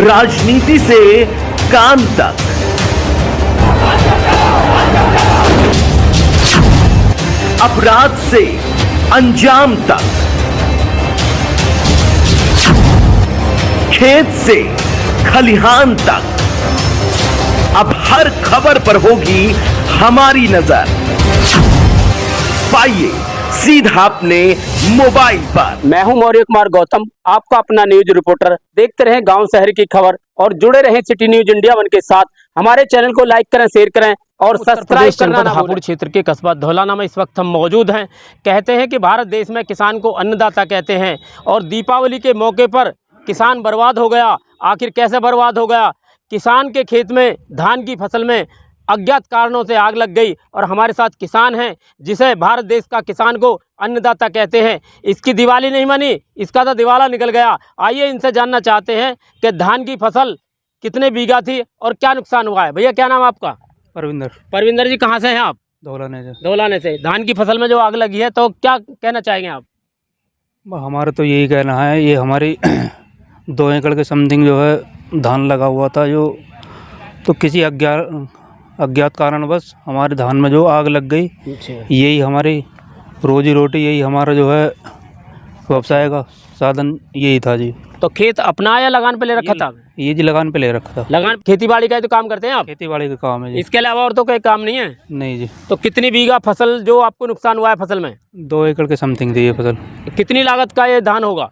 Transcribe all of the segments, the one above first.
राजनीति से काम तक, अपराध से अंजाम तक, खेत से खलिहान तक, अब हर खबर पर होगी हमारी नजर। पाइए सीधा अपने मोबाइल पर। मैं हूं मौर्य कुमार गौतम, आपका अपना न्यूज रिपोर्टर। देखते रहें गांव शहर की खबर और जुड़े रहें सिटी न्यूज इंडिया वन के साथ। हमारे चैनल को लाइक करें, शेयर करें और सब्सक्राइब करना ना भूलें। हापुड़ क्षेत्र के कस्बा धौलाना में इस वक्त हम मौजूद हैं। कहते हैं कि भारत देश में किसान को अन्नदाता कहते हैं और दीपावली के मौके पर किसान बर्बाद हो गया। आखिर कैसे बर्बाद हो गया? किसान के खेत में धान की फसल में अज्ञात कारणों से आग लग गई और हमारे साथ किसान हैं जिसे भारत देश का किसान को अन्नदाता कहते हैं। इसकी दिवाली नहीं मनी, इसका तो दिवाला निकल गया। आइए इनसे जानना चाहते हैं कि धान की फसल कितने बीघा थी और क्या नुकसान हुआ है। भैया क्या नाम है आपका? परविंदर जी, कहाँ से हैं आप? धौलाने से। धान की फसल में जो आग लगी है तो क्या कहना चाहेंगे आप? हमारा तो यही कहना है, ये हमारी 2 एकड़ के समथिंग जो है धान लगा हुआ था, जो तो किसी अज्ञात कारणवश हमारे धान में जो आग लग गई। यही हमारी रोजी रोटी, यही हमारा जो है व्यवसाय का साधन यही था जी। तो खेत अपना या लगान पे ले रखा था? ये जी लगान पे ले रखा था। लगान खेती बाड़ी का तो काम करते हैं आप? खेती बाड़ी का काम है जी। इसके अलावा और तो कोई काम नहीं है? नहीं जी। तो कितनी बीघा फसल जो आपको नुकसान हुआ है फसल में? 2 एकड़ के समथिंग थी ये फसल। कितनी लागत का ये धान होगा?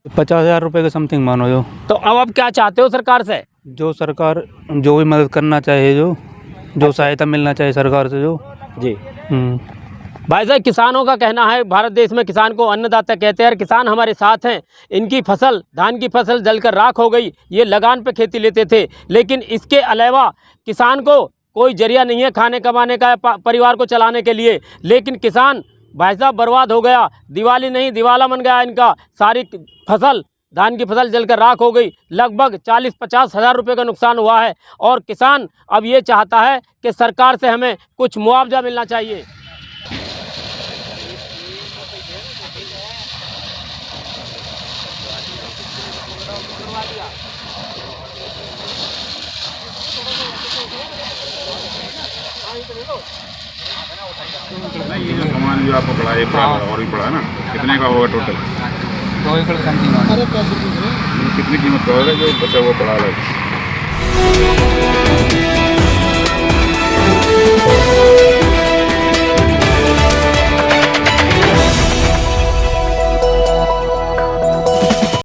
50,000 रुपये के समथिंग मानो जो। तो अब आप क्या चाहते हो सरकार से? जो सरकार जो भी मदद करना चाहे, जो सहायता मिलना चाहिए सरकार से जो जी। भाई साहब, किसानों का कहना है भारत देश में किसान को अन्नदाता कहते हैं और किसान हमारे साथ हैं। इनकी फसल, धान की फसल जलकर राख हो गई। ये लगान पे खेती लेते थे, लेकिन इसके अलावा किसान को कोई जरिया नहीं है खाने कमाने का, परिवार को चलाने के लिए। लेकिन किसान भाई साहब बर्बाद हो गया। दिवाली नहीं दिवाला बन गया इनका। सारी फसल, धान की फसल जलकर राख हो गई। लगभग 40-50 हज़ार रुपये का नुकसान हुआ है और किसान अब ये चाहता है कि सरकार से हमें कुछ मुआवजा मिलना चाहिए। नहीं, ये जो सामान जो आपको पड़ा है और भी पड़ा है ना, कितने का होगा टोटल? 2 एकड़ समथिंग। कितनी कीमत का होगा जो बचा हुआ पड़ा है?